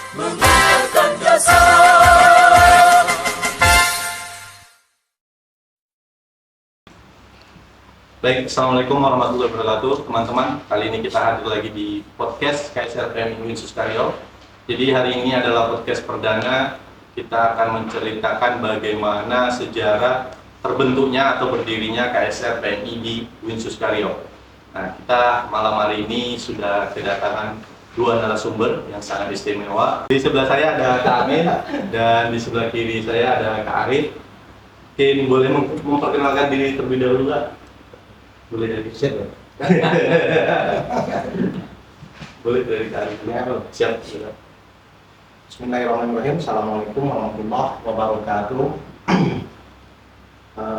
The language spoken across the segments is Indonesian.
Membiarkan jasa. Baik, Assalamualaikum warahmatullahi wabarakatuh, teman-teman. Kali ini kita hadir lagi di podcast KSR PMI Winsus Karyo. Jadi hari ini adalah podcast perdana. Kita akan menceritakan bagaimana sejarah terbentuknya atau berdirinya KSR PMI di Winsus Karyo. Nah, kita malam hari ini sudah kedatangan dua narasumber yang sangat istimewa. Di sebelah saya ada Kak Amin dan di sebelah kiri saya ada Kak Arif. Mungkin boleh memperkenalkan diri terlebih dahulu, Kak? Boleh dari siap. Boleh dari Kak Arif. Ya, Siap. Bismillahirrahmanirrahim. Assalamualaikum warahmatullahi wabarakatuh.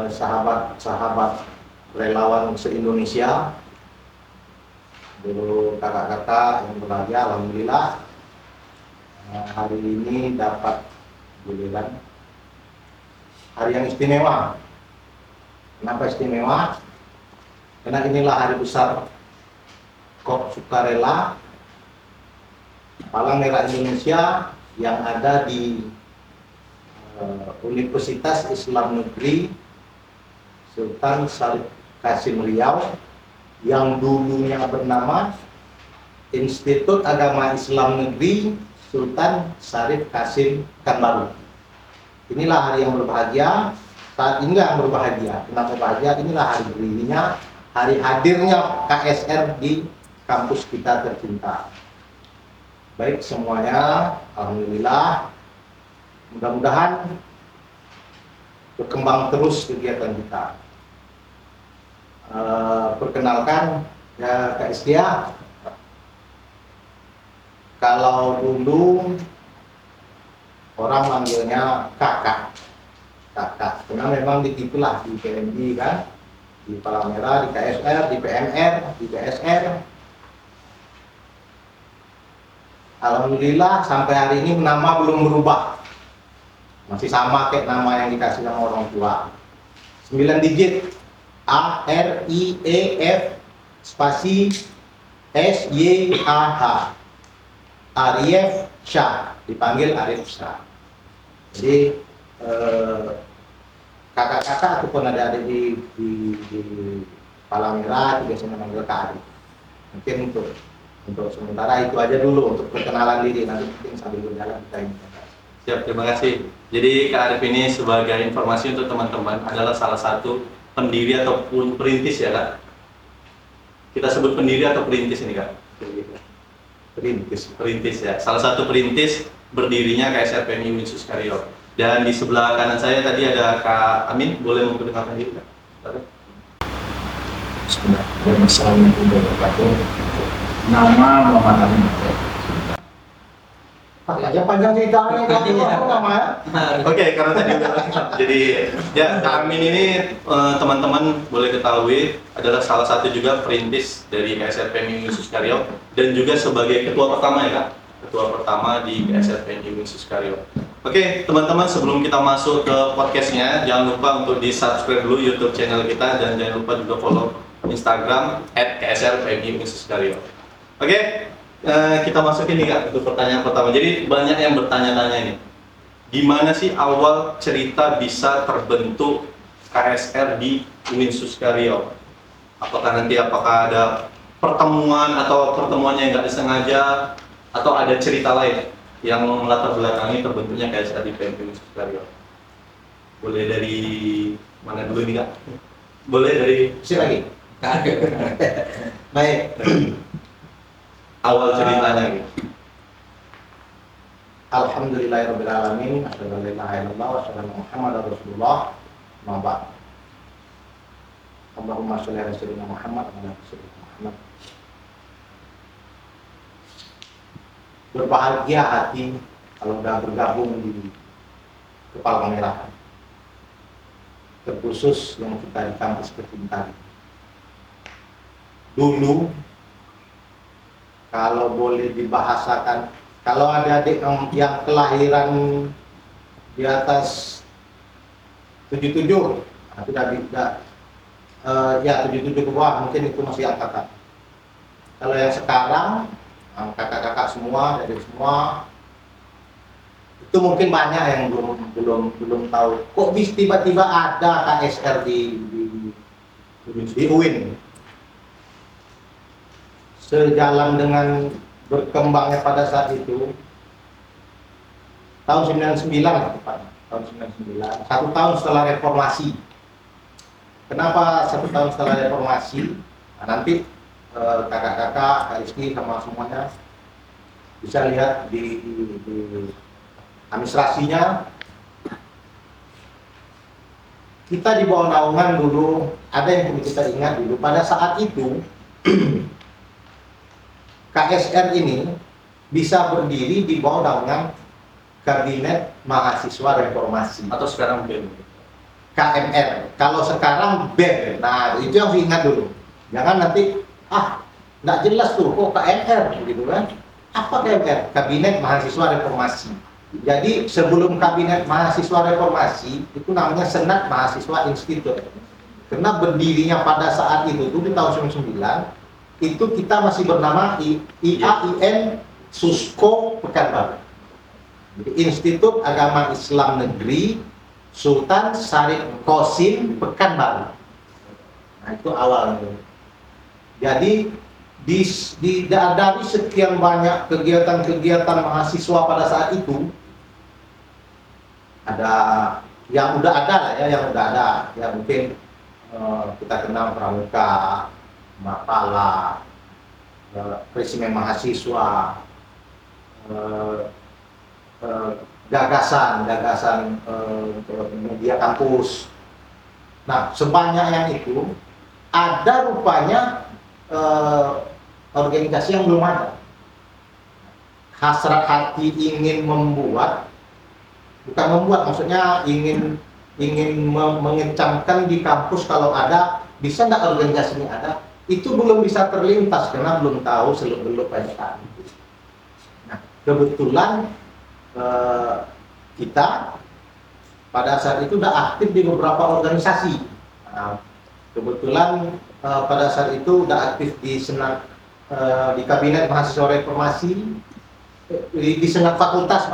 Sahabat-sahabat relawan se-Indonesia, dulu kakak-kakak yang berbahagia, alhamdulillah hari ini dapat giliran hari yang istimewa. Kenapa istimewa? Karena inilah hari besar Kop Sukarela Palang Merah Indonesia yang ada di Universitas Islam Negeri Sultan Syarif Kasim Riau yang dulunya bernama Institut Agama Islam Negeri Sultan Syarif Kasim Kanbaru. Inilah hari yang berbahagia. Saat ini yang berbahagia. Kenapa bahagia? Inilah hari berdirinya, hari hadirnya KSR di kampus kita tercinta. Baik semuanya, alhamdulillah. Mudah-mudahan berkembang terus kegiatan kita. Perkenalkan ya Kak Istia. Kalau dulu orang manggilnya kakak, karena memang digitulah di PMI kan, di Palang Merah, di KSR, di PMR, di BSR. Alhamdulillah sampai hari ini nama belum berubah, masih sama kayak nama yang dikasih sama orang tua. 9 digit, A R I E F spasi S Y A H, Arief Syah, dipanggil Arif Syah. Jadi kakak-kakak ataupun adik-adik di Palang Merah juga saya manggil Kak Arif. Mungkin untuk sementara itu aja dulu untuk perkenalan diri, nanti mungkin sambil berjalan kita ini. Siap, terima kasih. Jadi Kak Arif ini sebagai informasi untuk teman-teman adalah salah satu pendiri ataupun perintis ya, Kak? Kita sebut pendiri atau perintis ini, Kak? Perintis ya. Salah satu perintis berdirinya KSR PMI Winsus Karyo. Dan di sebelah kanan saya tadi ada Kak Amin, boleh memperkenalkan diri, Kak? Bismillahirrahmanirrahim. Assalamualaikum warahmatullahi wabarakatuh. Nama Muhammad Amin. Aja panjang ceritanya itu namanya. Oke, karena tadi udah jadi ya Kak Amin ini teman-teman boleh ketahui adalah salah satu juga perintis dari KSR PMI Winsus Karyo dan juga sebagai ketua pertama ya Kak, ketua pertama di KSR PMI Winsus Karyo. Oke, teman-teman sebelum kita masuk ke podcastnya, jangan lupa untuk di-subscribe dulu YouTube channel kita dan jangan lupa juga follow Instagram @KSR_PMI_Karyo. Oke, kita masuk ini Kak untuk pertanyaan pertama. Jadi banyak yang bertanya-tanya ini, gimana sih awal cerita bisa terbentuk KSR di Winsus Karyo? Apakah ada pertemuan atau pertemuannya yang nggak disengaja atau ada cerita lain yang melatar belakangi terbentuknya KSR di PMI Winsus Karyo? Boleh dari mana dulu nih Kak? Boleh dari lagi. Baik. Awal ceritanya gitu. Alhamdulillahirabbil alamin, asyhadu an la ilaha illallah wa asyhadu anna Muhammadar Rasulullah. Ma ba'd. Allahumma shalli ala sayyidina Muhammad wa ala ali sayyidina Muhammad. Berbahagia hati kalau sudah bergabung di Palang Merah, terkhusus yang kita di kampus tercinta. Dulu kalau boleh dibahasakan, kalau ada adik yang kelahiran di atas 77, tidak ya 77 ke bawah mungkin itu masih angkatan. Kalau yang sekarang kakak-kakak semua, adik semua Itu mungkin banyak yang belum tahu. Kok bisa tiba-tiba ada KSR di UIN? Sejalan dengan berkembangnya pada saat itu, tahun 99 tepatnya, tahun 99, 1 tahun setelah reformasi. Kenapa 1 tahun setelah reformasi? Nah, nanti kakak-kakak, Kak Rizky sama semuanya bisa lihat di administrasinya. Kita di bawah naungan dulu, ada yang perlu kita ingat dulu, pada saat itu KSR ini bisa berdiri di bawah naungan Kabinet Mahasiswa Reformasi Atau sekarang BEM. KMR. Kalau sekarang BEM. Nah, itu yang harus ingat dulu. Jangan nanti nggak jelas tuh kok KMR gitu kan. Apa KMR? Kabinet Mahasiswa Reformasi. Jadi sebelum Kabinet Mahasiswa Reformasi itu namanya Senat Mahasiswa Institut. Karena berdirinya pada saat itu di tahun 99 itu kita masih bernama IAIN Susko Pekanbaru. Jadi Institut Agama Islam Negeri Sultan Syarif Qasim Pekanbaru. Nah, itu awalnya. Jadi dari sekian banyak kegiatan-kegiatan mahasiswa pada saat itu, ada yang udah ada lah ya, yang mungkin kita kenal Pramuka, Mapala, Resimen Mahasiswa, gagasan media kampus. Nah, sebanyak yang itu ada rupanya organisasi yang belum ada. Hasrat hati ingin maksudnya ingin mengencangkan di kampus kalau ada, bisa nggak organisasi ini ada, itu belum bisa terlintas karena belum tahu seluk-beluk pada saat itu. Nah, kebetulan kita pada saat itu sudah aktif di beberapa organisasi. Nah, kebetulan pada saat itu sudah aktif di Senat, di Kabinet Mahasiswa Reformasi, di Senat Fakultas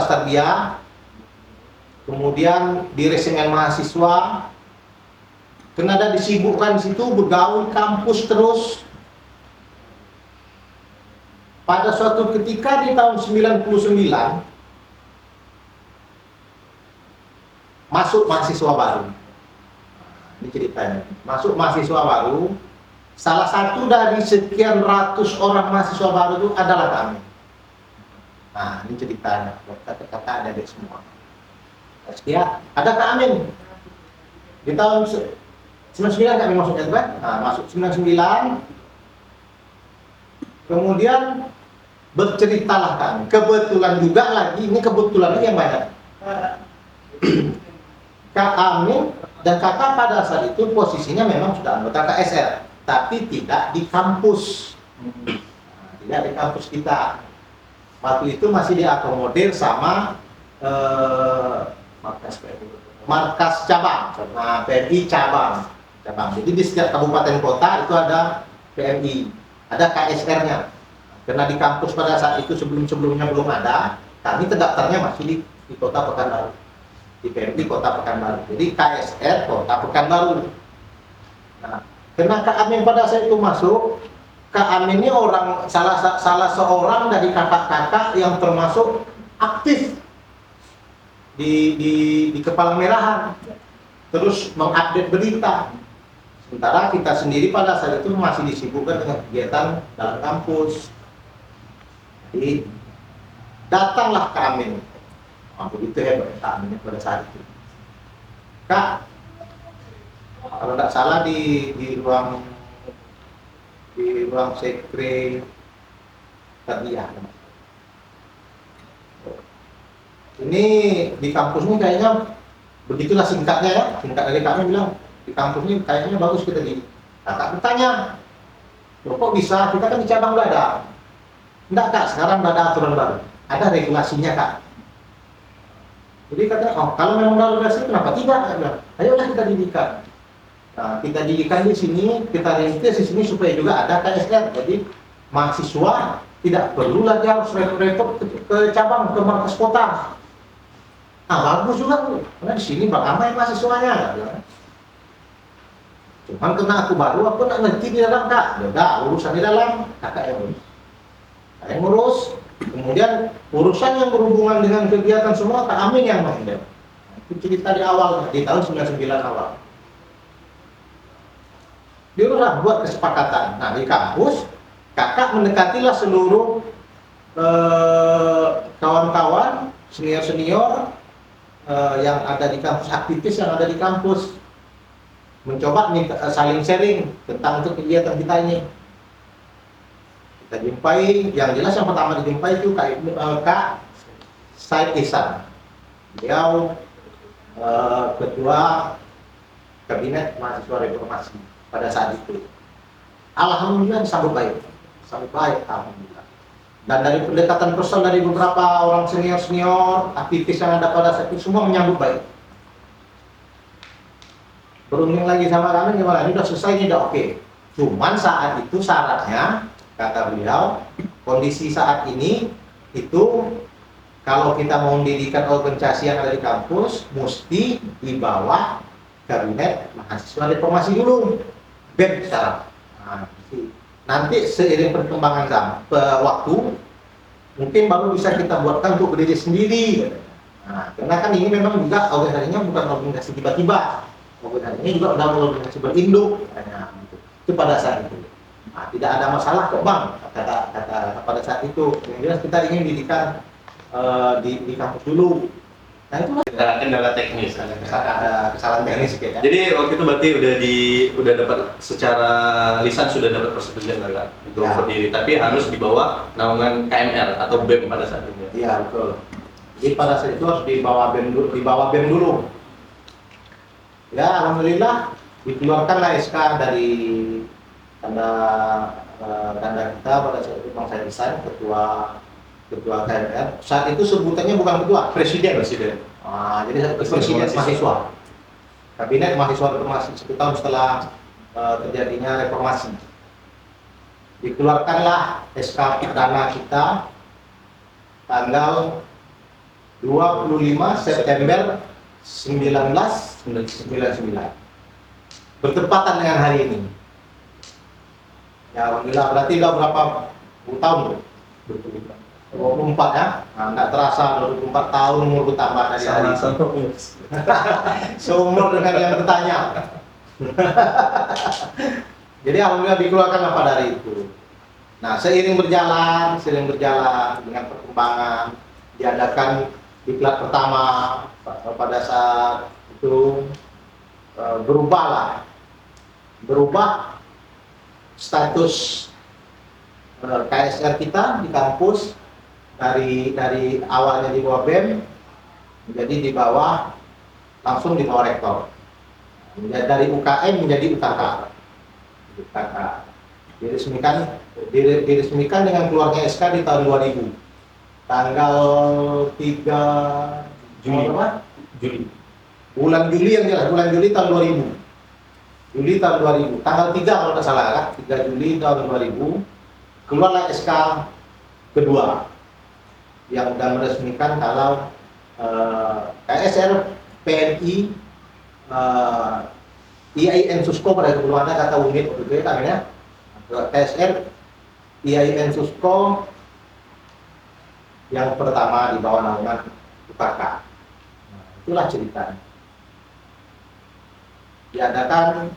Tarbiyah, kemudian di Resimen Mahasiswa. Karena ada disibukkan di situ, bergaul kampus terus. Pada suatu ketika di tahun 99 masuk mahasiswa baru. Ini ceritanya. Masuk mahasiswa baru. Salah satu dari sekian ratus orang mahasiswa baru itu adalah kami. Nah, ini ceritanya. Kata-kata ada di semua. Sekian, ada Kak Amin. Di tahun 99 kami masuknya kan? Nah, masuk 99. Kemudian berceritalah kami. Kebetulan juga lagi, ini kebetulan lagi yang banyak. Kak Amin dan kakak pada saat itu posisinya memang sudah anggota KSR, tapi tidak di kampus. Nah, tidak di kampus kita. Waktu itu masih diakomodir sama markas cabang, nah, PMI cabang. Jadi di setiap kabupaten kota itu ada PMI, ada KSR-nya. Karena di kampus pada saat itu sebelumnya belum ada, kami terdaftarnya masih di Kota Pekanbaru, di PMI Kota Pekanbaru. Jadi KSR Kota Pekanbaru. Nah, karena Kak Amin pada saat itu masuk, Kak Amin ini salah seorang dari kakak-kakak yang termasuk aktif di Kepala Merahan, terus mengupdate berita. Sementara kita sendiri pada saat itu masih disibukkan dengan kegiatan dalam kampus. Jadi datanglah Kak Amin. Begitu hebat Kak Amin pada saat itu. Kak, kalau tidak salah di ruang sekre Tarbiyah. Ini di kampus ini kayaknya begitulah singkatnya ya. Singkat dari kami bilang di kampus ini kayaknya bagus kita di. Kakak bertanya, kok bisa? Kita kan di cabang udah ada. Enggak Kak, sekarang udah ada aturan baru. Ada regulasinya Kak. Jadi katanya, oh kalau memang ada regulasi kenapa tidak? Ayolah kita didikan. Nah, kita didikan di sini, kita rintis di sini supaya juga ada KSR. Jadi mahasiswa tidak perlu lagi harus repot-repot ke cabang, ke markas kota. Nah bagus juga tuh, karena di sini beramai mahasiswanya. Cuman karena aku baru, aku nggak ngerti di dalam kak. Udah urusan di dalam kakak yang urus. Saya yang ngurus. Kemudian urusan yang berhubungan dengan kegiatan semua Kak Amin yang mengendal. Itu cerita di awal, di tahun 99 awal. Dia udah buat kesepakatan. Nah di kampus, kakak mendekatilah seluruh kawan-kawan, senior-senior yang ada di kampus, aktivis yang ada di kampus, mencoba saling sharing tentang kegiatan kita ini. Kita jumpai, yang jelas yang pertama dijumpai itu Kak Said Ihsan. Beliau ketua kabinet mahasiswa reformasi pada saat itu. Alhamdulillah disambut baik, alhamdulillah. Dan dari pendekatan personal dari beberapa orang senior aktivis yang ada pada saat itu semua menyambut baik. Berunding lagi sama kami, gimana? Ini udah selesai, ini udah oke. Cuman saat itu syaratnya, kata beliau, kondisi saat ini itu kalau kita mau mendirikan organisasi yang ada di kampus, mesti di bawah kabinet mahasiswa reformasi dulu, BEM sekarang. Nah, nanti seiring perkembangan waktu, mungkin baru bisa kita buatkan untuk berdiri sendiri. Nah, karena kan ini memang juga organisasinya bukan organisasi tiba-tiba, organisasinya juga udah organisasi berinduk. Nah, gitu. Itu pada saat itu. Nah, tidak ada masalah kok bang, kata pada saat itu. Yang jelas kita ingin didirikan di kampus dulu. Nah itu kendala teknis. ada kesalahan teknis ya. Jadi waktu itu berarti udah dapat secara lisan sudah dapat persetujuan kan untuk Ya. berdiri, tapi harus di bawah naungan KMR atau BEM pada saat itu. Iya betul. Jadi pada saat itu harus di bawah BEM dulu. Ya alhamdulillah dikeluarkanlah SK dari tanda kita pada saat itu Bang Said Ihsan, ketua KMR. Saat itu sebutannya bukan ketua, presiden. Nah, jadi saat itu presiden mahasiswa. Kabinet mahasiswa reformasi 10 tahun setelah terjadinya reformasi. Dikeluarkanlah SK perdana kita tanggal 25 September 1999. Bertepatan dengan hari ini. Ya alhamdulillah, berarti udah berapa tahun tuh? 24 ya? Nah, nggak terasa 24 tahun umur bertambah dari hari itu. Seumur dengan yang bertanya. Jadi alhamdulillah dikeluarkan pada hari itu. Nah seiring berjalan dengan perkembangan, diadakan diklat pertama pada saat itu berubah status KSR kita di kampus dari awalnya di bawah BEM menjadi di bawah, langsung di bawah rektor. Dari UKM menjadi UKK. Diresmikan dengan keluarnya SK di tahun 2000. Tanggal 3 Juli. Bulan Juli yang jelas, bulan Juli tahun 2000. Juli tahun 2000, tanggal 3 kalau tidak salah kan, 3 Juli tahun 2000 keluarlah SK kedua yang sudah meresmikan kalau KSR PNI IAIN Susko pada keperluannya kata unit itu ya namanya KSR IAIN Susko yang pertama di bawah naungan UKK. Nah, itulah ceritanya. Diadakan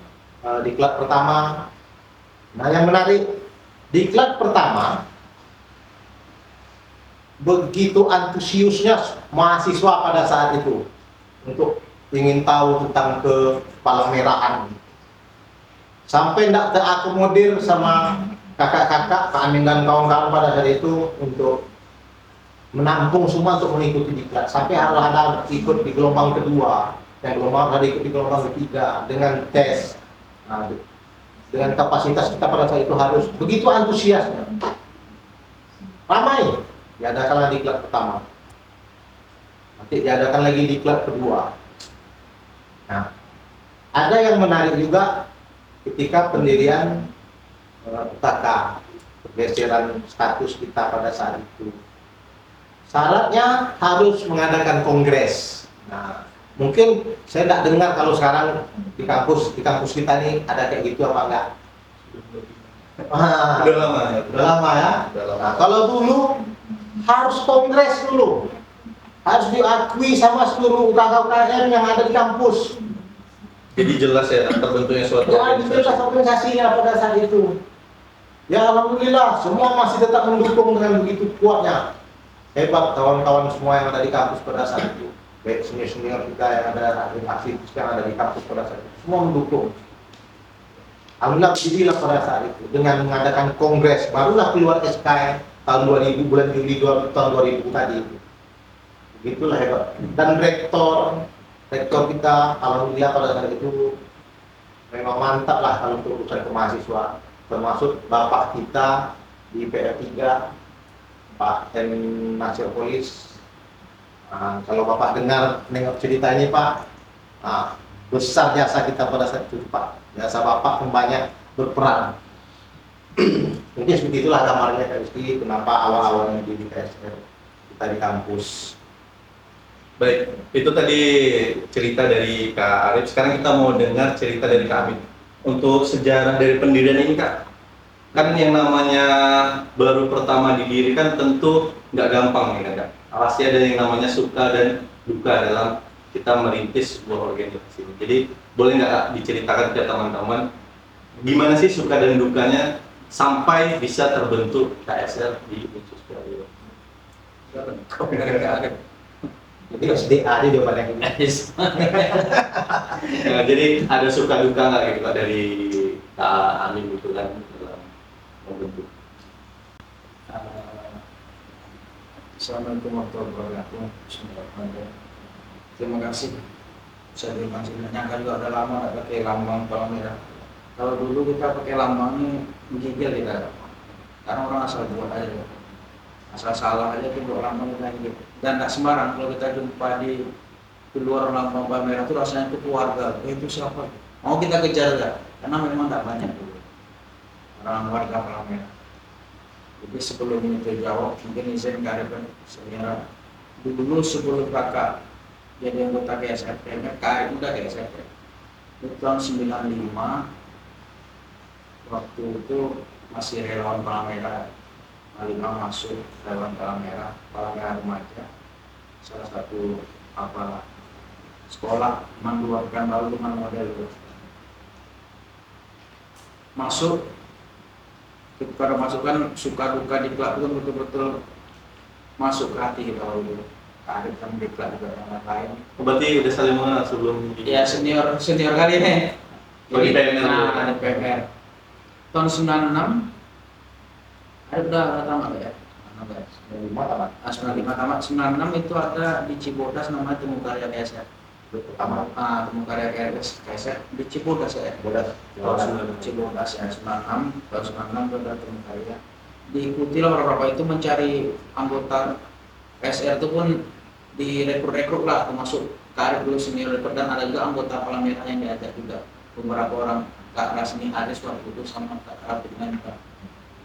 diklat pertama. Nah yang menarik, diklat pertama begitu antusiasnya mahasiswa pada saat itu untuk ingin tahu tentang kepala-merahan, sampai tidak terakomodir sama kakak-kakak Pak Amin dan kawan-kawan pada saat itu untuk menampung semua untuk mengikuti diklat, sampai harus ada ikut di gelombang kedua, yang gelombang ada ikut di gelombang ketiga dengan tes. Nah, dengan kapasitas kita pada saat itu harus begitu antusiasnya, ramai. Diadakan lagi diklat pertama, nanti diadakan lagi diklat kedua. Nah, ada yang menarik juga ketika pendirian UKK. pergeseran status kita pada saat itu. Syaratnya harus mengadakan kongres. Nah, mungkin saya tidak dengar kalau sekarang di kampus kita nih ada kayak gitu apa enggak? Udah lama ya. Udah lama ya. Udah lama. Nah, kalau dulu harus kongres dulu, harus diakui sama seluruh UKM yang ada di kampus. Jadi jelas ya terbentuknya suatu Ya, jelas organisasinya pada saat itu. Ya, alhamdulillah semua masih tetap mendukung dengan begitu kuatnya. Hebat kawan-kawan semua yang ada di kampus pada saat itu. Baik senior-senior kita yang ada aktivis yang ada di kampus pada saat itu, semua mendukung. Alhamdulillah jadilah pada saat itu dengan mengadakan kongres, barulah keluar SK tahun 2000 bulan Juli tahun 2000 tadi. Begitulah hebat. Dan rektor kita alhamdulillah pada saat itu memang mantap lah kalau untuk urusan kemahasiswa, termasuk bapak kita di PR3 Pak M. Nasir Polis. Kalau bapak dengar nengok cerita ini Pak, besar jasa kita pada saat itu Pak, jasa bapak banyak berperan. Mungkin seperti itulah gambarnya Kak Rizky, kenapa awal-awalnya di KSR kita di kampus. Baik, itu tadi cerita dari Kak Arif. Sekarang kita mau dengar cerita dari Kak Amin. Untuk sejarah dari pendirian ini Kak, kan yang namanya baru pertama didirikan tentu nggak gampang ya Kak. Pasti ada yang namanya suka dan duka dalam kita merintis sebuah organisasi. Jadi boleh nggak Kak diceritakan ke teman-teman gimana sih suka dan dukanya sampai bisa terbentuk KSR di Unsur Karyo? Jadi SDA dia pada ini. Ya, jadi ada suka duka nggak gitu Kak dari Kak Amin gitu kan dalam membentuk? Assalamualaikum warahmatullahi wabarakatuh. Bismillahirrahmanirrahim. Terima kasih. Saya terima kasih. Nyangka juga udah lama nggak pakai lambang palang merah. Kalau dulu kita pakai lambangnya menggigil kita, karena orang asal buat aja, asal salah aja tuh buat lambang kita gitu. Dan tak sembarang kalau kita jumpa di luar lambang palang merah itu rasanya itu keluarga. Itu siapa? Mau kita kejar gak? Karena memang tak banyak dulu orang warga palang merah. Jadi sebelum ini terjawab, mungkin izin karyawan saya dulu sebelum kakak jadi anggota KSRP, KRI udah KSRP. Itu tahun 95, waktu itu masih relawan Palang Merah, Malima masuk relawan Palang Merah remaja, salah satu sekolah mengeluarkan lalu model itu. Masuk pada masukan suka duka di klub itu betul-betul masuk ke hati kita dulu. Arif kan di klub juga yang lain. Berarti udah saling mengenal sebelum Ya senior kali ini. Bagi PMR. Nah, ada PMR. Tahun 96 Arif udah tamat ya. 95 tamat. 95 tamat. 96 itu ada di Cibodas namanya Temu Karya KSR. Pertama Temu Karya KSR di Cibodas ya. Bodas. Cibodas ya 96 tahun 96 itu ada Temu Karya. Diikuti lah beberapa itu mencari anggota KSR itu pun direkrut lah, termasuk Kak dulu senior rekrut dan ada juga anggota Palang Merah yang diajak juga beberapa orang, Kak Rasmi Aris waktu itu sama Kak Rafi dengan Kak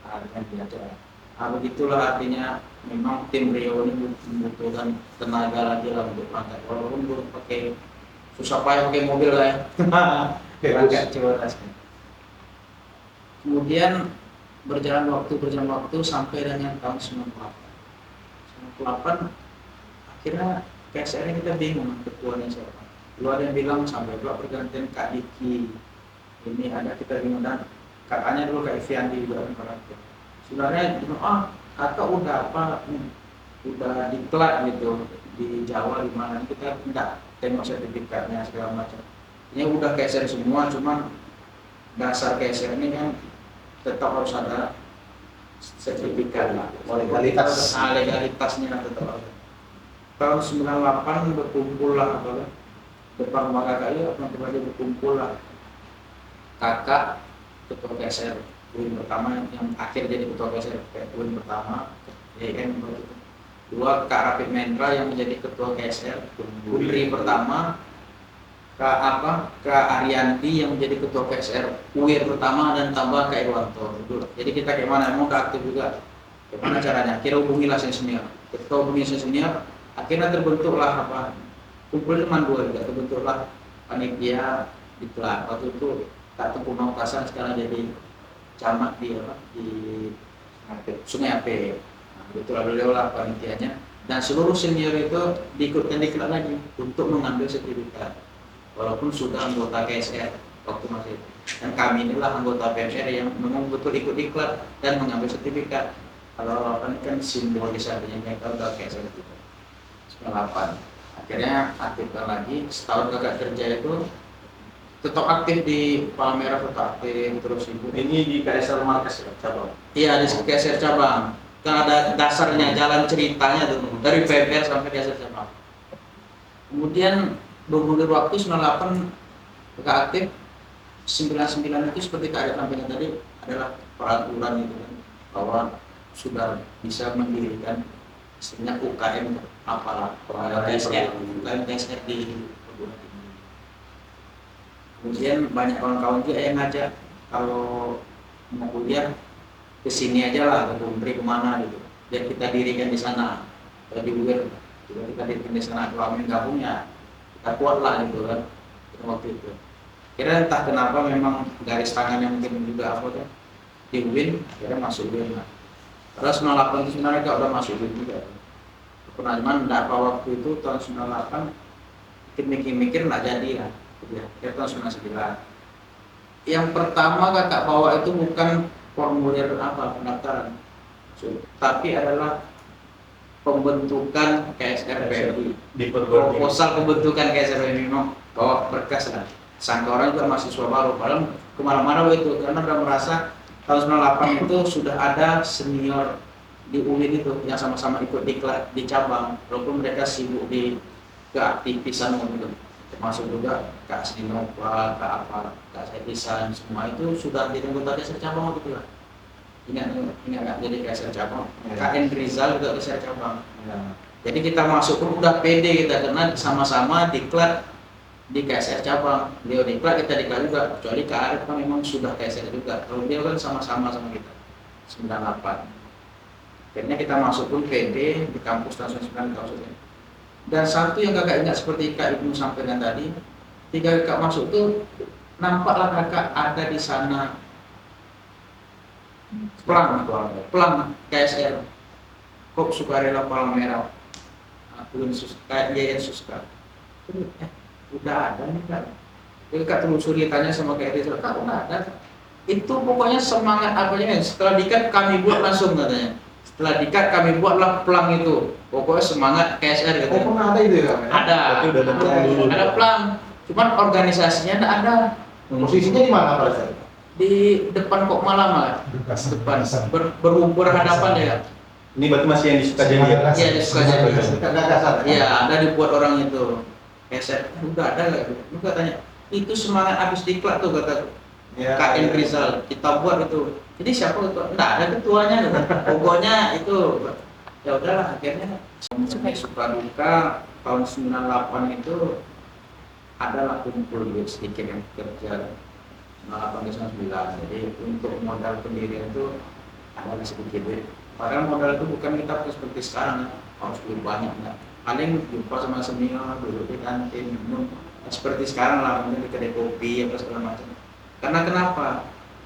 Aris yang diajak. Begitulah artinya memang tim Rio ini membutuhkan tenaga lagi lah untuk berangkat, walaupun belum pakai susah payah pakai mobil lah ya. Berangkat Cibodas. Kemudian berjalan waktu sampai dengan tahun 98 akhirnya KSR ini kita bingung ketuanya siapa. Lu ada yang bilang sampai juga pergantian Kak Diki ini ada, kita bingung. Dan kakaknya dulu Kak Iviandi juga perhatian. Sebenarnya kakak udah udah diklat gitu di Jawa di mana, kita enggak tengok sertifikatnya segala macam. Ini udah KSR semua, cuman dasar KSR ini kan tetap harus ada sertifikat lah, legalitasnya tetap ada. Tahun 98 berkumpul lah depan rumah kakak ya, teman-teman berkumpul lah kakak ketua KSR Win pertama yang akhir jadi ketua KSR Win pertama, dua Kak Rafi Mendra yang menjadi ketua KSR Undri pertama, Kak Arianti yang menjadi ketua PSR UIR pertama dan tambah Kak Irwanto. Jadi kita gimana, mau Kak aktif juga. Gimana caranya? Kira hubungilah senior. Kita hubungi senior, akhirnya terbentuklah kumpul teman dua juga, terbentuklah panitia di Kelak. Waktu itu Kak Tengku Mangkasan sekarang jadi camat di Sungai Ape. Nah, betul beliau lah panitianya. Dan seluruh senior itu diikutkan di Kelak lagi untuk mengambil sertifikat. Walaupun sudah anggota KSR waktu masih itu. Dan kami inilah anggota PSR yang memang betul ikut diklat dan mengambil sertifikat. Kalau ini kan simbolis artinya mereka udah KSR itu 98. Akhirnya aktifkan lagi, setahun kakak kerja itu tetap aktif di Palmerah, tetap aktif terus ibu. Ini di KSR Markas ya, cabang. Iya, di KSR cabang. Kan ada dasarnya, jalan ceritanya tuh dari PPR sampai KSR cabang. Kemudian bergulir waktu 98 kakak aktif, 99 itu seperti Kak Arief sampaikan tadi adalah peraturan itu kan, bahwa sudah bisa mendirikan istilahnya UKM apalah UKM TSR di perguruan tinggi. Kemudian banyak kawan-kawan juga yang ngajak kalau mau kuliah kesini aja lah, ke Kuntri kemana gitu, biar kita dirikan di sana, di UIR kita dirikan di sana, kalau kami gabungnya kita kuat lah gitu kan waktu itu. Kira entah kenapa memang garis tangannya mungkin juga apa kan di UIN, kira masuk UIN lah. Padahal 98 itu sebenarnya gak udah masuk UIN juga. Pernah cuman enggak apa waktu itu tahun 98 mikir-mikir nggak jadi lah. Kira tahun 99. Yang pertama kakak bawa itu bukan formulir pendaftaran, tapi adalah pembentukan KSR PMI, Di perguruan tinggi. proposal pembentukan KSR PMI, bawa berkas lah. Sangka orang juga mahasiswa baru, padahal kemana-mana itu karena udah merasa tahun 98 itu sudah ada senior di UIN itu yang sama-sama ikut di cabang, walaupun mereka sibuk di keaktivisan gitu. Termasuk juga Kak Sinova, Kak Setisan, semua itu sudah jadi anggota KSR cabang gitu lah. Ingat nggak jadi KSR cabang? Kak Rizal juga KSR cabang. Jadi kita masuk pun udah pede kita karena sama-sama diklat di KSR cabang. Beliau diklat, kita diklat juga. Kecuali Kak Arief kan memang sudah KSR juga. Kalau dia kan sama-sama sama kita 98. Akhirnya kita masuk pun pede di kampus tahun 99 kampusnya. Dan satu yang kakak ingat seperti Kak Ibnu sampaikan tadi, ketika kakak masuk tuh nampaklah kakak ada di sana pelang KSR kok sukarela Palmerah, kayak Yayan Suska, udah ada nih Kak. Jadi Kak telusuri tanya sama Kak Rizal, Kak udah ada. Itu pokoknya semangat apanya, setelah dikat kami buat langsung katanya. Setelah dikat kami buatlah pelang itu, pokoknya semangat KSR gitu. Oh, pernah ada itu ya? Ada, Berarti udah ada pelang dulu. ada pelang, cuman organisasinya enggak ada. Posisinya di mana Pak Rizal? Di depan kok malam lah, depan berhadapan ya. Ini berarti masih yang di Sukajadi ya? Iya di Sukajadi. Dekat Gagasan. Iya ada dibuat orang itu. KSR udah ada nggak? Lu katanya itu semangat habis diklat tuh kata Ya, Kak Rizal, kita buat itu. Jadi siapa itu? Enggak ada ketuanya gitu. Pokoknya itu ya udahlah akhirnya suka duka tahun 98 itu adalah kumpul duit sedikit yang kerja 98 ke 99. Jadi untuk modal pendirian itu adalah sedikit duit. Padahal modal itu bukan kita seperti sekarang harus duit banyak enggak. Paling jumpa sama senior, duduk di kantin, minum seperti sekarang lah, mungkin di kedai kopi apa segala macam. Karena kenapa?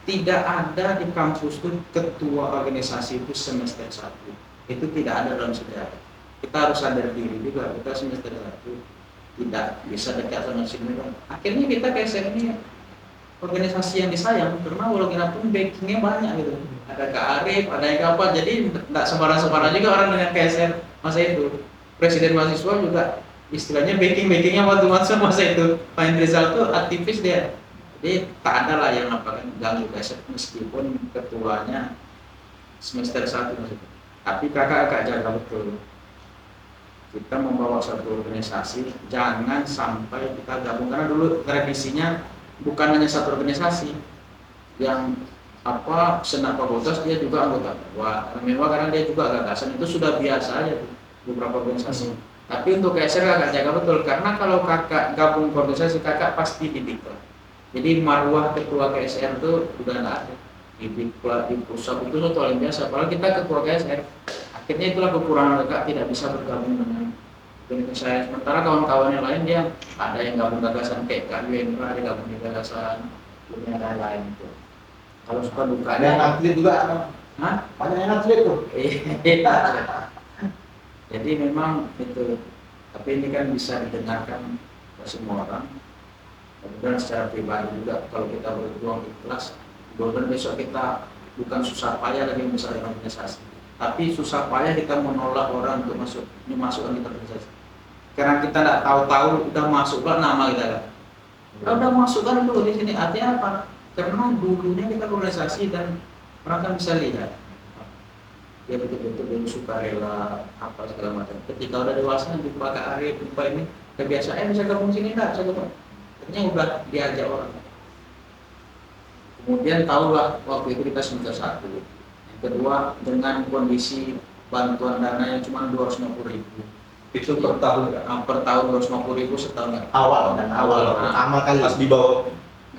Tidak ada di kampus itu ketua organisasi itu semester 1. Itu tidak ada dalam sejarah. Kita harus sadar diri juga, kita semester 1 tidak bisa dekat sama senior. Akhirnya kita KSR ini organisasi yang disayang karena walaupun backingnya banyak gitu. Ada Kak Arief, ada yang apa, jadi tidak sembarang-sembarang juga orang dengan KSR masa itu. Presiden mahasiswa juga istilahnya backingnya waktu masa itu. Pak Rizal tuh aktivis dia. Jadi tak ada lah yang apa kan ganggu KSR meskipun ketuanya semester 1 maksudnya. Tapi kakak jaga betul. Kita membawa satu organisasi, jangan sampai kita gabung karena dulu tradisinya bukan hanya satu organisasi. Yang senat fakultas dia juga anggota. Wah, karena dia juga gagasan itu sudah biasa aja tuh, beberapa organisasi. Tapi untuk KSR kakak jaga betul, karena kalau kakak gabung ke organisasi kakak pasti didiklat. Jadi marwah ketua KSR itu udah nggak ada. Di pusat itu suatu hal yang biasa. Kalau kita ketua KSR, akhirnya itulah kekurangan kakak tidak bisa bergabung dengan organisasi saya. Sementara kawan-kawan yang lain dia ada yang gabung gagasan kayak Kak Yuendra, ada gabung di gagasan dunia lain itu. Kalau suka Ada yang dukanya, atlet juga, hah? banyak yang atlet tuh. Iya. Jadi memang itu, tapi ini kan bisa didengarkan ke semua orang. Kemudian secara pribadi juga kalau kita berjuang ikhlas, kemudian besok kita bukan susah payah lagi membesarkan organisasi, tapi susah payah kita menolak orang untuk dimasukkan di organisasi. Karena kita tidak tahu-tahu udah masuk lah nama kita kan. Kalau udah masukkan dulu di sini artinya apa? Karena dulunya kita organisasi dan orang kan bisa lihat dia betul-betul dia sukarela apa segala macam. Ketika udah dewasa jumpa Kak Arif, jumpa ini kebiasaan bisa gabung sini enggak, bisa gabung. Ternyata udah diajak orang. Kemudian tahulah waktu itu kita semester 1. Yang kedua dengan kondisi bantuan dana yang cuma 250.000. Itu per tahun nggak? Per tahun 250.000 setahun nggak? Awal pertama kali Pas di bawah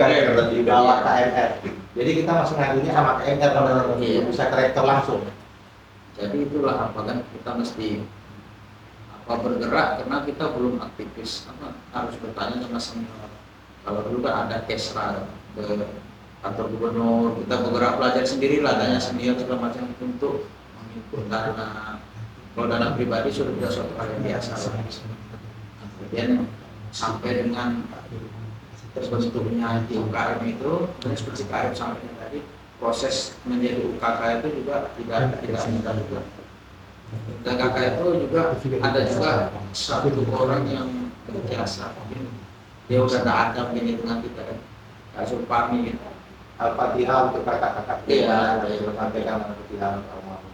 KMR tadi. di bawah KMR. Jadi kita masih ngadunya sama KMR kalau Iya. bisa ke rektor langsung. Jadi itulah apa kan kita mesti bergerak karena kita belum aktivis harus bertanya sama senior. Kalau dulu kan ada kesra ke kantor gubernur, kita bergerak belajar sendirilah, tanya senior segala macam untuk menginput dana. Kalau dana pribadi sudah suatu hal yang biasa lah. Kemudian sampai dengan terbentuknya di UKM itu, dan seperti UKM sampai tadi proses menjadi UKK itu juga tidak mudah juga. Dan kakak itu juga ada juga satu orang yang berjasa, dia udah tidak ada begini dengan kita kan, Kak Sulpami gitu. Al-Fatihah untuk kakak-kakak. Iya, sampaikan Al-Fatihah almarhum.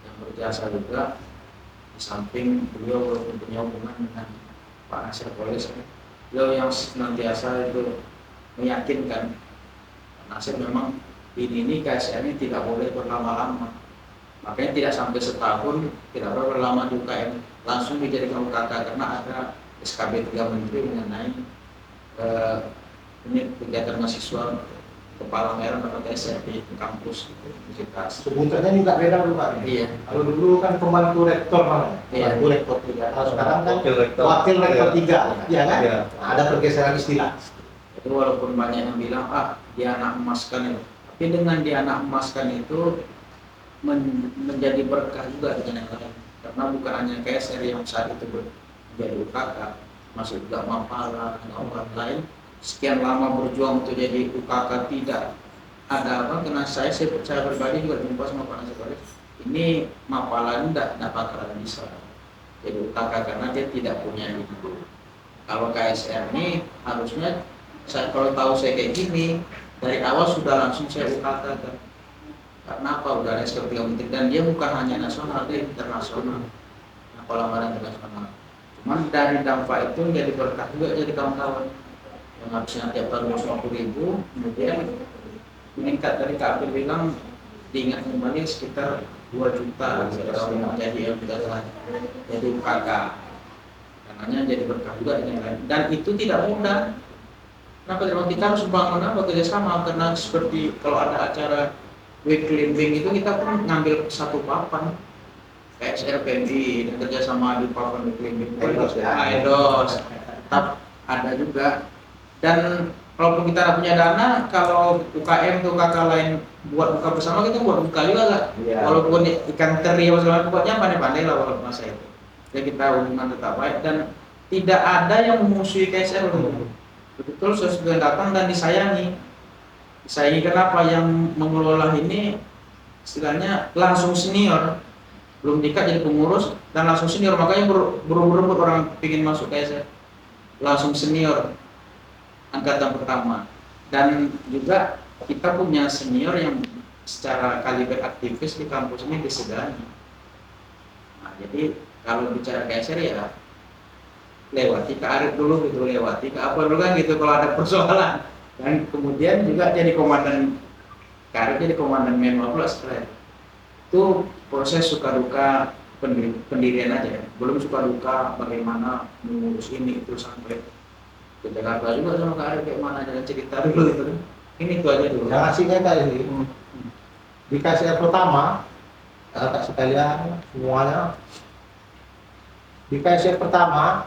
Yang berjasa juga di samping beliau walaupun punya hubungan dengan Pak Nasir Polis, beliau yang senantiasa itu meyakinkan Pak Nasir memang ini KSR ini tidak boleh berlama-lama. Makanya tidak sampai setahun, tidak berlama di UKM, langsung dijadikan UKK karena ada SKB 3 Menteri mengenai ini kegiatan mahasiswa kepala merah atau KSR di kampus universitas. Sebutannya juga beda dulu Pak. Iya. Kalau dulu kan pembantu rektor namanya. Iya. Pembantu rektor 3. Kalau sekarang kan Wakil rektor. 3. Iya kan? Iya. Ada pergeseran istilah. Itu walaupun banyak yang bilang dia anak emaskan itu, tapi dengan dia anak emaskan itu menjadi berkah juga dengan yang lain. Karena bukan hanya KSR yang saat itu menjadi UKK, masuk juga Mapala dan orang lain. Sekian lama berjuang untuk jadi UKK tidak ada apa, karena saya pribadi juga jumpa sama Pak Nasir. Ini Mapala ini tidak bakalan bisa jadi UKK karena dia tidak punya itu. Kalau KSR ini harusnya kalau tahu saya kayak gini dari awal sudah langsung saya UKK kan. Karena apa? Udah ada SKB 3 Menteri dan dia bukan hanya nasional, dia internasional. Lamaran internasional. Cuman dari dampak itu menjadi berkah juga jadi kawan-kawan yang harusnya tiap tahun 250.000, kemudian meningkat dari Kak Abdul bilang diingat kembali sekitar 2 juta sekarang jadi yang tidak jadi UKK. Karenanya jadi berkah juga yang lain. Dan itu tidak mudah. Kenapa kita harus bangun kerjasama karena seperti kalau ada acara weekly meeting itu kita pun ngambil satu papan KSR PMI dan kerjasama di papan weekly meeting Aidos tetap ada juga. Dan kalaupun kita punya dana, kalau UKM atau UKK lain buat buka bersama, kita buat buka juga lah. Iya. Walaupun ikan teri atau segala buatnya pandai-pandai lah walaupun masa itu. Jadi kita hubungan tetap baik dan tidak ada yang memusuhi KSR. Betul sesudah datang dan disayangi. Disayangi kenapa? Yang mengelola ini istilahnya langsung senior, belum nikah jadi pengurus dan langsung senior, makanya berebut orang ingin masuk KSR. Langsung senior angkatan pertama. Dan juga kita punya senior yang secara kaliber aktivis di kampus ini disegani. Nah, jadi kalau bicara KSR ya lewati ke Arif dulu gitu, lewati ke apa dulu kan gitu kalau ada persoalan. Dan kemudian juga jadi komandan Arif, jadi komandan Menwa pula setelah itu proses suka duka pendirian aja ya. Belum suka duka bagaimana mengurus ini itu sampai ke Jakarta juga sama Kak Arif kayak mana jalan cerita dulu itu. Ini itu aja dulu. Yang asiknya kayak ini, di KSR pertama, kakak sekalian semuanya, di KSR pertama,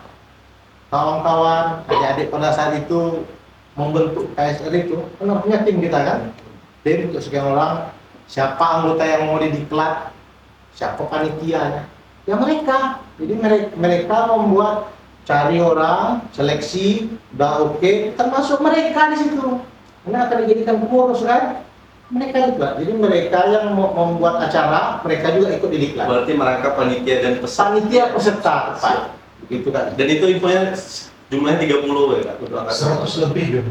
kawan-kawan, adik-adik pada saat itu membentuk KSR itu, kan punya tim kita kan, tim untuk sekian orang, siapa anggota yang mau didiklat, siapa panitianya, ya mereka. Jadi mereka membuat cari orang, seleksi, udah oke, termasuk mereka di situ. Karena akan dijadikan pengurus kan, mereka juga. Jadi mereka yang membuat acara, mereka juga ikut didiklat. Berarti mereka panitia dan Panitia peserta, Pak. Begitu kan. Dan itu infonya jumlahnya 30 ya Kak? Untuk angkatan. 100 lebih dia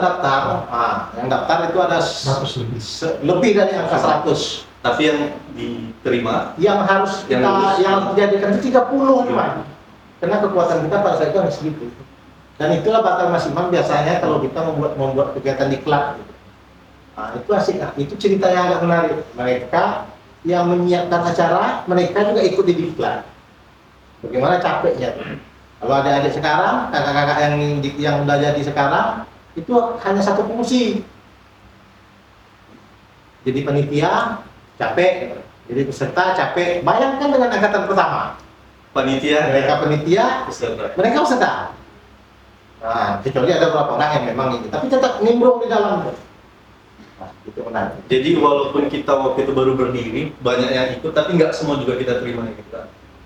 daftar. Kalau yang daftar itu ada 100 lebih. lebih dari angka 100. Tapi yang diterima Yang harus Yang kita lulus. yang dijadikan itu 30 cuma. Karena kekuatan kita pada saat itu hanya segitu. Dan itulah batas maksimal biasanya kalau kita membuat kegiatan diklat. Gitu. Nah, itu asik. Nah, itu cerita yang agak menarik. Mereka yang menyiapkan acara, mereka juga ikut di diklat. Bagaimana capeknya tuh. Kalau adik-adik sekarang, kakak-kakak yang udah jadi sekarang, itu hanya satu fungsi. Jadi panitia capek, jadi peserta capek. Bayangkan dengan angkatan pertama, panitia mereka panitia, peserta. mereka peserta. Nah, kecuali ada beberapa orang yang memang ini, tapi tetap nimbrung di dalam. Nah, itu menarik. Jadi walaupun kita waktu itu baru berdiri, banyak yang ikut, tapi nggak semua juga kita terima ya kita.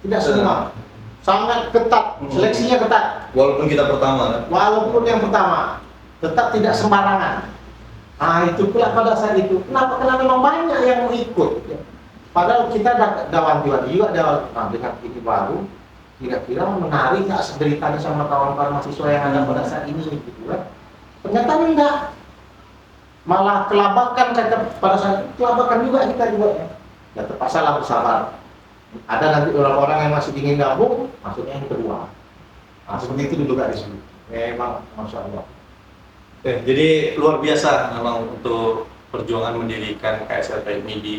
Tidak semua, sangat ketat, seleksinya ketat. Walaupun kita pertama kan. Walaupun yang pertama, tetap tidak sembarangan. Nah, itu pula pada saat itu. Kenapa? Karena memang banyak yang mau ikut. Padahal kita dah wanti-wanti juga dengan ini baru. Kira-kira menarik nggak ceritanya sama kawan-kawan mahasiswa yang ada pada saat ini, gitu kan? Ternyata enggak. Malah kelabakan pada saat itu, kelabakan juga kita juga. Ya terpaksa lah bersabar. Ada nanti orang-orang yang masih ingin gabung, masuknya yang kedua. Nah, seperti itu dulu Kak di sini. Memang masya Allah. Jadi luar biasa memang untuk perjuangan mendirikan KSR PMI di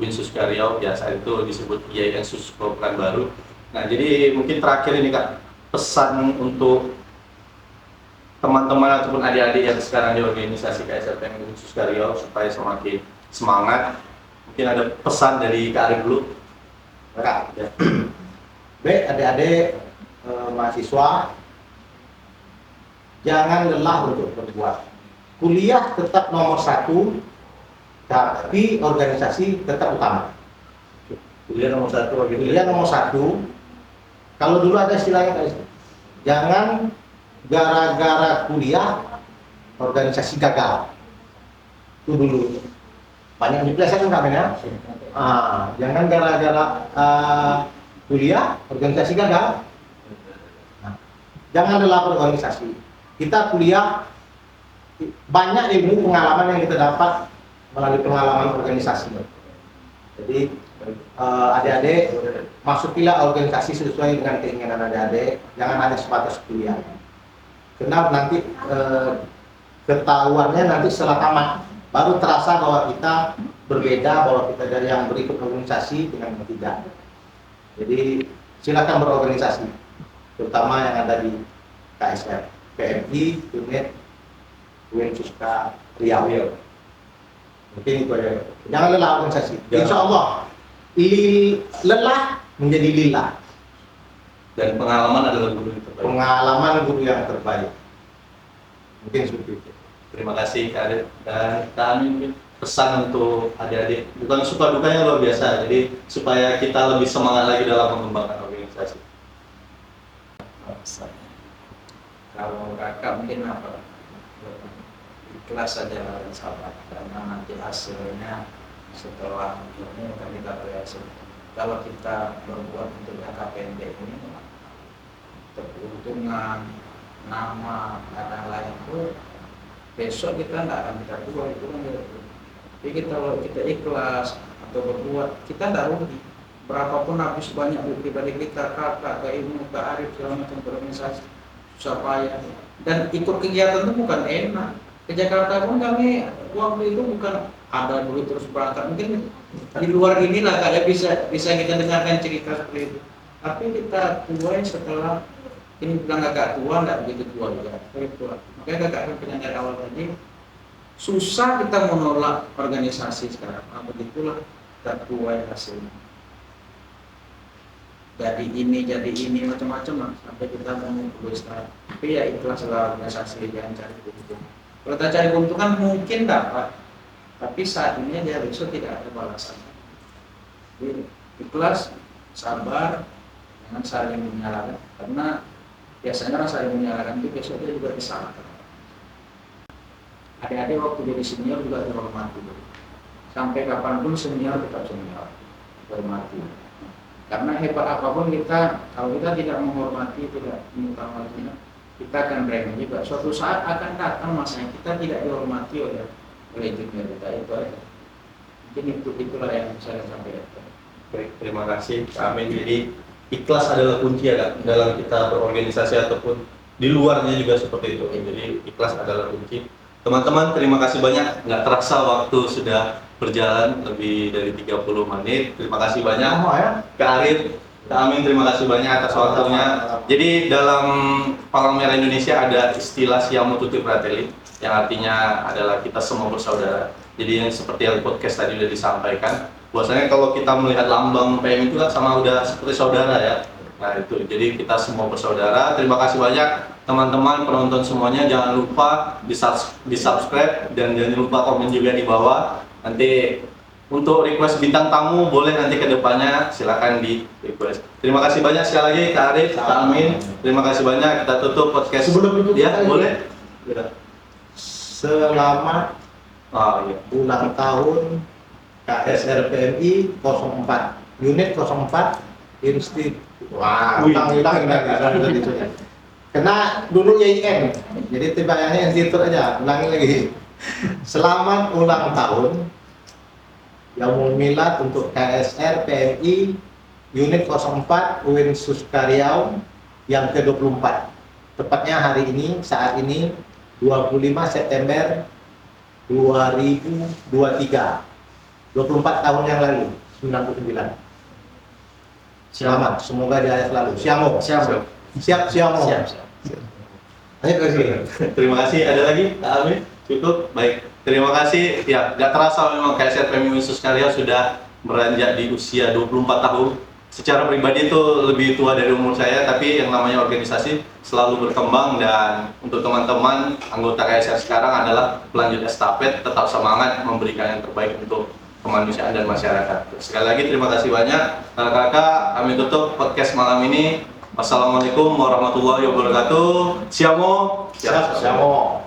Winsus Riau, biasa itu disebut IAIN Susko Pekanbaru. Nah, jadi mungkin terakhir ini Kak, pesan untuk teman-teman ataupun adik-adik yang sekarang di organisasi KSR PMI Winsus Riau supaya semakin semangat. Mungkin ada pesan dari Kak Arif dulu. Kak, ya. Adik-adik mahasiswa, jangan lelah untuk berbuat. Kuliah tetap nomor 1, tapi organisasi tetap utama. Kuliah nomor 1 gitu. Kuliah nomor 1. Kalau dulu ada istilahnya, jangan gara-gara kuliah organisasi gagal. Itu dulu. Banyak dipelesetkan kan ya. Jangan gara-gara kuliah organisasi gagal. Nah, jangan lelah berorganisasi. Kita kuliah banyak ilmu pengalaman yang kita dapat melalui pengalaman organisasi. Jadi adik-adik masukilah organisasi sesuai dengan keinginan adik-adik, jangan hanya sebatas kuliah. Karena nanti ketahuannya nanti setelah tamat baru terasa bahwa kita berbeda, bahwa kita dari yang berikut organisasi dengan yang tidak. Jadi silakan berorganisasi, terutama yang ada di KSR, PMI, UNED, Winsus Riau. Mungkin itu aja. Jangan lelah organisasi. Insya Allah lelah menjadi lillah. Dan pengalaman adalah guru yang terbaik. Pengalaman guru yang terbaik. Mungkin seperti itu. Terima kasih Kak Arif dan Kak Amin, mungkin pesan untuk adik-adik, bukan suka dukanya luar biasa, jadi supaya kita lebih semangat lagi dalam mengembangkan organisasi. Kalau kakak mungkin apa? Ikhlas saja dan sabar, karena nanti hasilnya setelah ini akan kita lihat. Kalau kita berbuat untuk jangka pendek ini, keuntungan, nama, dan lain itu, besok kita nggak akan kita tua itu kan. Jadi kalau kita ikhlas atau berbuat, kita nggak rugi. Berapapun habis banyak duit pribadi kita, kakak, ke ilmu, ke Arif, segala macam organisasi, susah payah. Dan ikut kegiatan itu bukan enak. Ke Jakarta pun kami waktu itu bukan ada duit terus berangkat. Mungkin di luar inilah kayak bisa kita dengarkan cerita seperti itu. Tapi kita tua setelah ini bilang agak tua, nggak begitu tua juga, tapi tua. Makanya kakak akan bilang dari awal tadi, susah kita menolak organisasi sekarang. Nah, begitulah kita tua hasilnya. Jadi ini macam-macam lah sampai kita mau start. Tapi ya ikhlaslah organisasi yang cari keuntungan. Kalau kita cari keuntungan mungkin dapat, tapi saat ini dia besok tidak ada balasannya. Jadi ikhlas, sabar, jangan saling menyalahkan. Karena biasanya saling menyalahkan itu besok dia juga disalahkan. Adik-adik waktu jadi senior juga dihormati. Sampai kapanpun senior tetap senior, dihormati. Karena hebat apapun kita, kalau kita tidak menghormati, tidak mengutamakan, kita akan remeh juga. Suatu saat akan datang masanya kita tidak dihormati oleh junior kita, itu aja. Mungkin itulah yang bisa saya sampaikan. Baik, terima kasih Kak Amin. Jadi ikhlas adalah kunci ya Kak, dalam kita berorganisasi ataupun di luarnya juga seperti itu. Jadi ikhlas adalah kunci. Teman-teman, terima kasih banyak. Nggak terasa waktu sudah berjalan lebih dari 30 menit. Terima kasih banyak Kak Arif, Kak Amin, terima kasih banyak atas waktunya. Jadi dalam Palang Merah Indonesia ada istilah Siamo Tutti Fratelli, yang artinya adalah kita semua bersaudara. Jadi yang seperti yang podcast tadi sudah disampaikan, bahwasanya kalau kita melihat lambang PM itu kan sama udah seperti saudara ya. Nah itu, jadi kita semua bersaudara. Terima kasih banyak teman-teman penonton semuanya. Jangan lupa di subscribe dan jangan lupa komen juga di bawah. Nanti untuk request bintang tamu boleh nanti ke depannya, silakan di request. Terima kasih banyak sekali lagi Kak Arif, Kak Amin. Terima kasih banyak. Kita tutup podcast. Sebelum itu ya boleh. Ya. Selamat Iya. ulang tahun KSR PMI 04 unit 04 Institut. Wah, hilang kena dulu YIN, jadi tiba-tiba institut aja. Ulangi lagi. Selamat ulang tahun Yaumul Milad untuk KSR PMI unit 04 UIN Suskaryau yang ke-24. Tepatnya hari ini, saat ini 25 September 2023. 24 tahun yang lalu, 99. Selamat, semoga dia selalu. Siamo. Siap. Siamo. Ayo kasih. Terima kasih. Ada lagi Kak Amin? Cukup? Baik. Terima kasih. Ya, gak terasa memang KSR PMI Suskaryau sudah beranjak di usia 24 tahun. Secara pribadi itu lebih tua dari umur saya, tapi yang namanya organisasi selalu berkembang, dan untuk teman-teman anggota KSR sekarang adalah pelanjut estafet, tetap semangat memberikan yang terbaik untuk kemanusiaan dan masyarakat. Sekali lagi terima kasih banyak. Kakak, kami tutup podcast malam ini. Wassalamualaikum warahmatullahi wabarakatuh. Siamo. Siamo.